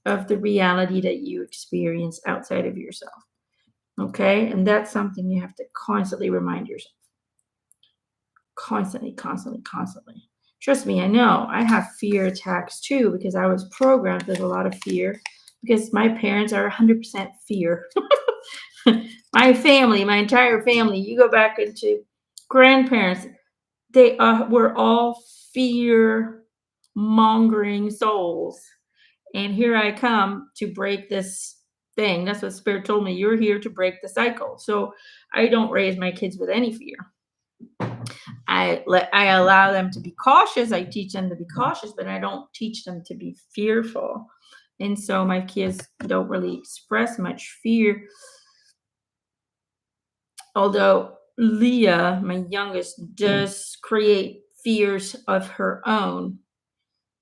of the reality that you experience outside of yourself. Okay. And that's something you have to constantly remind yourself. Constantly, constantly, constantly. Trust me, I know I have fear attacks too because I was programmed with a lot of fear because my parents are 100% fear. My family, my entire family, you go back into grandparents, they were all fear mongering souls. And here I come to break this thing. That's what Spirit told me. You're here to break the cycle. So I don't raise my kids with any fear. I allow them to be cautious. I teach them to be cautious, but I don't teach them to be fearful. And so my kids don't really express much fear. Although Leah, my youngest, does create fears of her own.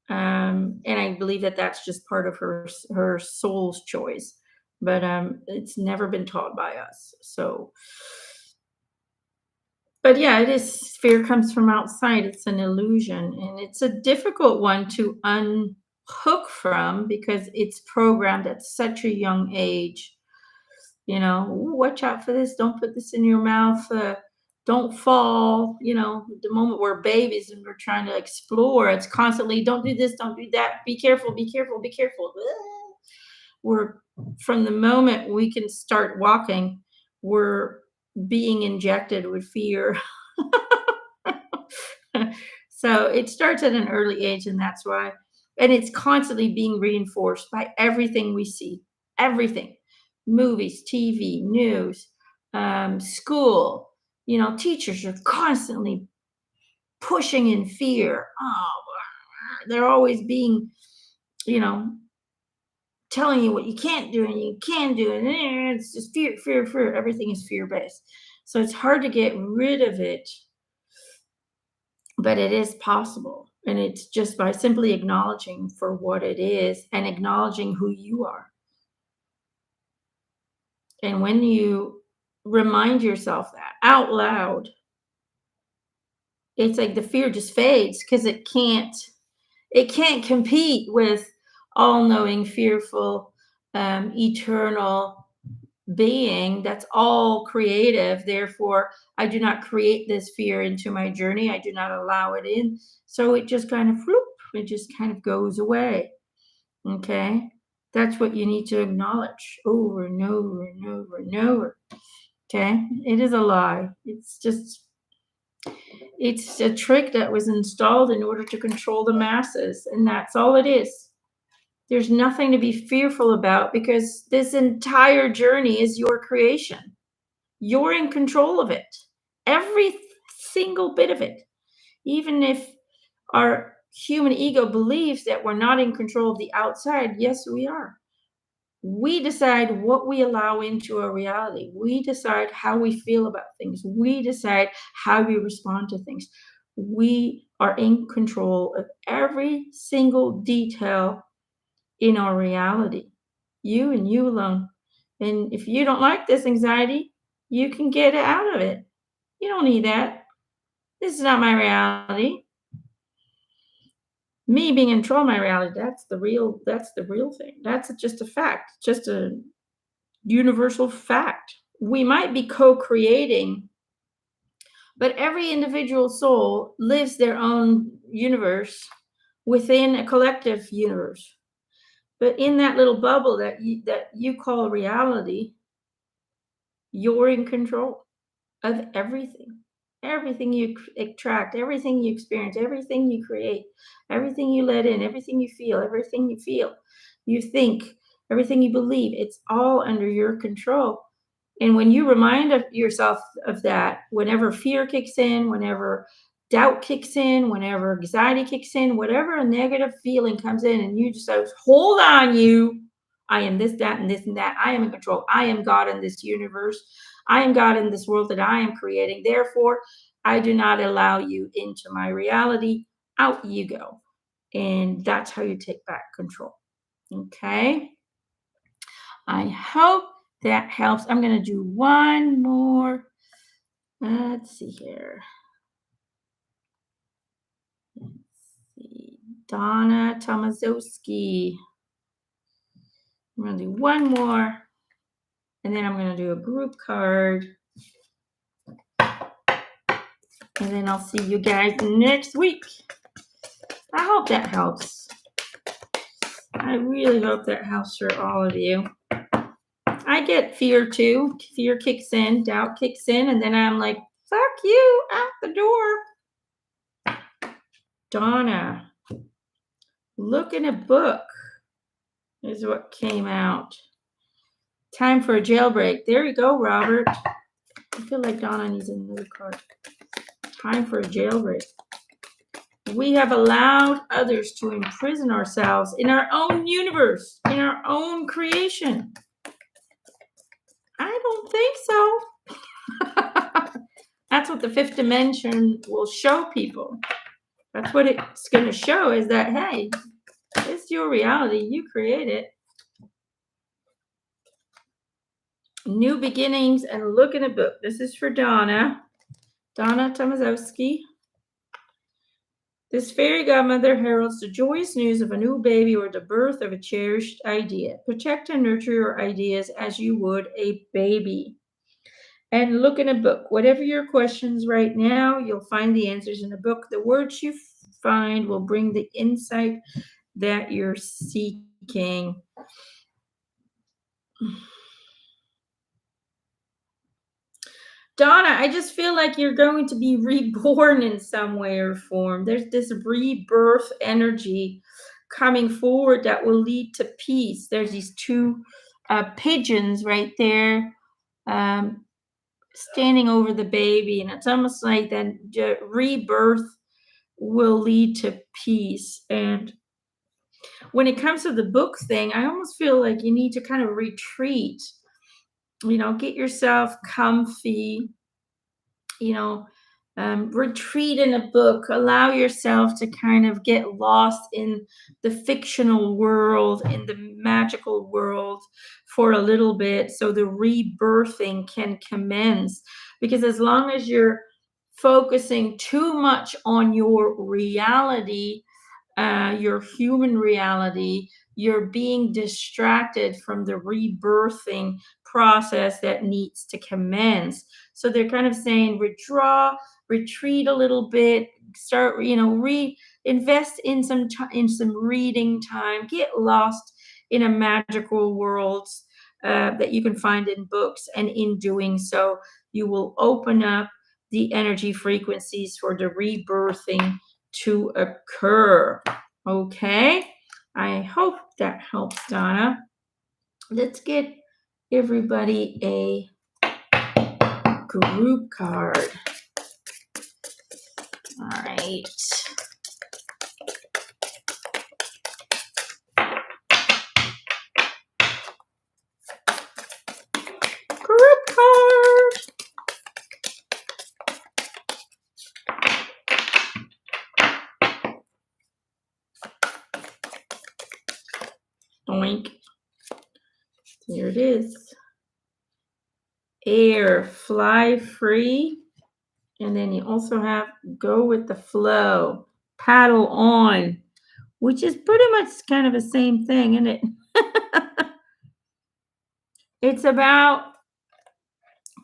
And I believe that that's just part of her soul's choice, but it's never been taught by us. So, but yeah, it is fear comes from outside. It's an illusion, and it's a difficult one to unhook from because it's programmed at such a young age. You know, "Ooh, watch out for this. Don't put this in your mouth. Don't fall." You know, the moment we're babies and we're trying to explore, it's constantly, don't do this, don't do that. Be careful, be careful, be careful. We're from the moment we can start walking, we're being injected with fear. So it starts at an early age, and that's why, and it's constantly being reinforced by everything we see, everything, movies, TV, news, school. You know, teachers are constantly pushing in fear. Oh, they're always being, you know, telling you what you can't do and you can do, and it's just fear, fear, fear. Everything is fear based, so it's hard to get rid of it, but it is possible. And it's just by simply acknowledging for what it is and acknowledging who you are. And when you remind yourself that out loud, it's like the fear just fades because it can't compete with all-knowing, fearful, eternal being that's all creative. Therefore, I do not create this fear into my journey. I do not allow it in. So it just kind of floop, it just kind of goes away. Okay. That's what you need to acknowledge over and over and over and over. Okay. It is a lie. It's a trick that was installed in order to control the masses. And that's all it is. There's nothing to be fearful about because this entire journey is your creation. You're in control of it. Every single bit of it. Even if our human ego believes that we're not in control of the outside, yes, we are. We decide what we allow into our reality. We decide how we feel about things. We decide how we respond to things. We are in control of every single detail in our reality. You and you alone. And if you don't like this anxiety, you can get out of it. You don't need that. This is not my reality. Me being in control of my reality, that's the real thing. That's just a fact, just a universal fact. We might be co-creating, but every individual soul lives their own universe within a collective universe. But in that little bubble that you call reality, you're in control of everything. Everything you attract, everything you experience, everything you create, everything you let in, everything you feel, you think, everything you believe, it's all under your control. And when you remind yourself of that, whenever fear kicks in, whenever doubt kicks in, whenever anxiety kicks in, whatever a negative feeling comes in, and you just say, hold on, I am this, that, and this, and that. I am in control. I am God in this universe. I am God in this world that I am creating. Therefore, I do not allow you into my reality. Out you go. And that's how you take back control. Okay. I hope that helps. I'm going to do one more. Let's see here. Let's see. Donna Tomaszowski. I'm going to do one more. And then I'm going to do a group card. And then I'll see you guys next week. I hope that helps. I really hope that helps for all of you. I get fear too. Fear kicks in, doubt kicks in, and then I'm like, fuck you, out the door. Donna, look in a book is what came out. Time for a jailbreak. There you go, Robert. I feel like Donna needs another card. Time for a jailbreak. We have allowed others to imprison ourselves in our own universe, in our own creation. I don't think so. That's what the fifth dimension will show people. That's what it's going to show is that, hey, it's your reality. You create it. New beginnings and look in a book. This is for Donna Tomaszowski. This fairy godmother heralds the joyous news of a new baby or the birth of a cherished idea. Protect and nurture your ideas as you would a baby. And look in a book. Whatever your questions right now, you'll find the answers in a book. The words you find will bring the insight that you're seeking. Donna, I just feel like you're going to be reborn in some way or form. There's this rebirth energy coming forward that will lead to peace. There's these two pigeons right there standing over the baby, and it's almost like that rebirth will lead to peace. And when it comes to the book thing, I almost feel like you need to kind of retreat, get yourself comfy, retreat in a book, allow yourself to kind of get lost in the fictional world, in the magical world for a little bit so the rebirthing can commence. Because as long as you're focusing too much on your reality, your human reality, you're being distracted from the rebirthing process that needs to commence. So they're kind of saying withdraw, retreat a little bit, start, invest in in some reading time, get lost in a magical world that you can find in books, and in doing so, you will open up the energy frequencies for the rebirthing to occur. Okay, I hope that helps, Donna. Let's get everybody a group card. All right. Group card. Doink. Here it is. Air, fly free. And then you also have go with the flow, paddle on, which is pretty much kind of the same thing, isn't it? It's about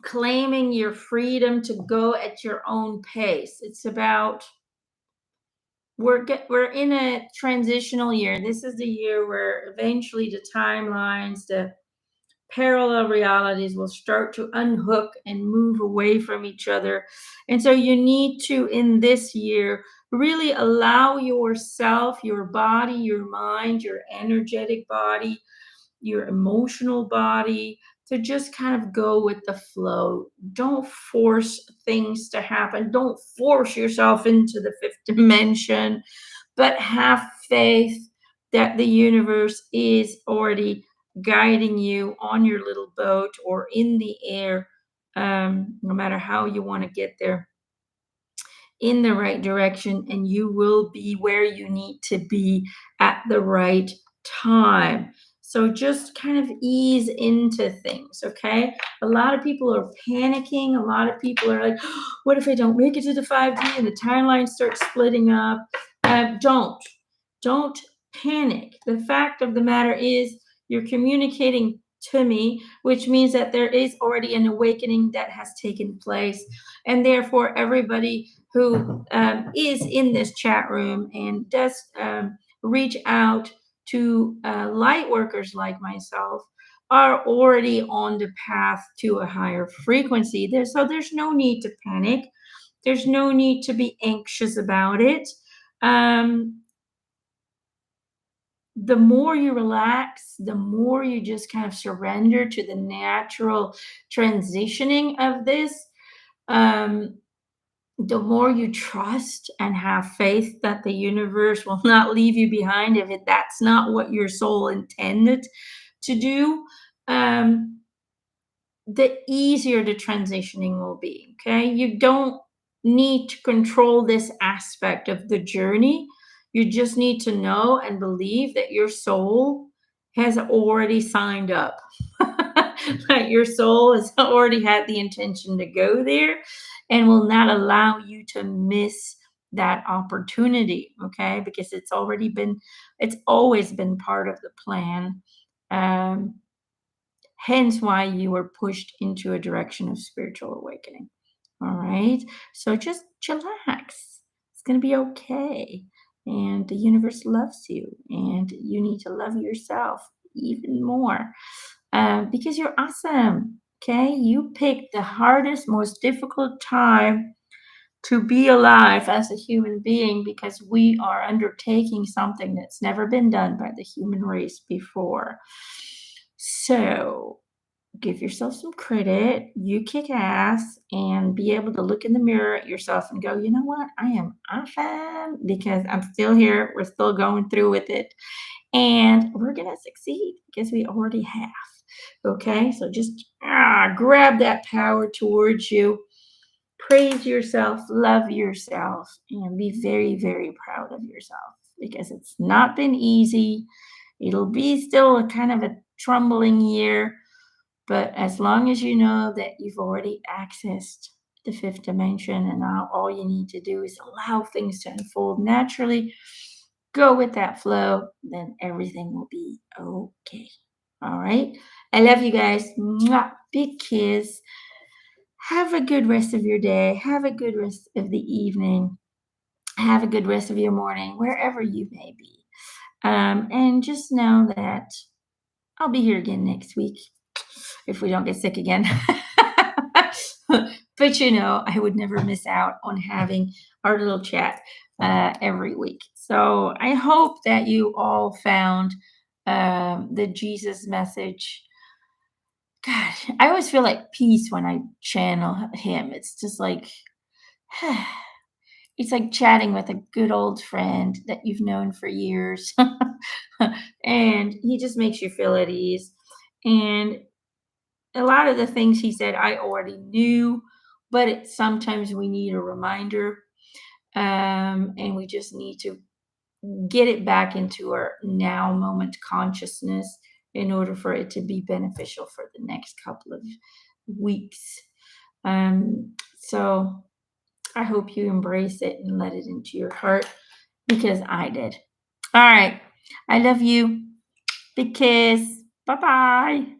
claiming your freedom to go at your own pace. It's about we're in a transitional year. This is the year where eventually the timelines, the parallel realities will start to unhook and move away from each other. And so you need to, in this year, really allow yourself, your body, your mind, your energetic body, your emotional body to just kind of go with the flow. Don't force things to happen. Don't force yourself into the fifth dimension, but have faith that the universe is already guiding you on your little boat or in the air, no matter how you want to get there, in the right direction, and you will be where you need to be at the right time. So just kind of ease into things, okay? A lot of people are panicking. A lot of people are like, oh, what if I don't make it to the 5D and the timeline starts splitting up? Don't panic. The fact of the matter is you're communicating to me, which means that there is already an awakening that has taken place. And therefore, everybody who is in this chat room and does reach out to light workers like myself are already on the path to a higher frequency. So there's no need to panic. There's no need to be anxious about it. The more you relax, the more you just kind of surrender to the natural transitioning of this, um, the more you trust and have faith that the universe will not leave you behind if that's not what your soul intended to do, the easier the transitioning will be. Okay. You don't need to control this aspect of the journey. You just need to know and believe that your soul has already signed up. Like your soul has already had the intention to go there and will not allow you to miss that opportunity. Okay. Because it's always been part of the plan. Um, Hence why you were pushed into a direction of spiritual awakening. All right. So just chillax. It's going to be okay. And the universe loves you. And you need to love yourself even more because you're awesome. Okay. You picked the hardest, most difficult time to be alive as a human being because we are undertaking something that's never been done by the human race before. So give yourself some credit. You kick ass and be able to look in the mirror at yourself and go, you know what? I am awesome because I'm still here. We're still going through with it. And we're going to succeed because we already have. Okay. So just grab that power towards you. praise yourself, love yourself, and be very, very proud of yourself because it's not been easy. It'll be still a kind of a troubling year, but as long as you know that you've already accessed the fifth dimension and now all you need to do is allow things to unfold naturally, go with that flow, then everything will be okay. All right. I love you guys. Mwah. Big kiss. Have a good rest of your day. Have a good rest of the evening. Have a good rest of your morning, wherever you may be. And just know that I'll be here again next week if we don't get sick again. But I would never miss out on having our little chat every week. So I hope that you all found the Jesus message. God, I always feel like peace when I channel him. It's just like, it's like chatting with a good old friend that you've known for years. And he just makes you feel at ease. And a lot of the things he said I already knew, but sometimes we need a reminder. And we just need to get it back into our now moment consciousness in order for it to be beneficial for the next couple of weeks. So I hope you embrace it and let it into your heart because I did. All right. I love you. Big kiss. Bye bye.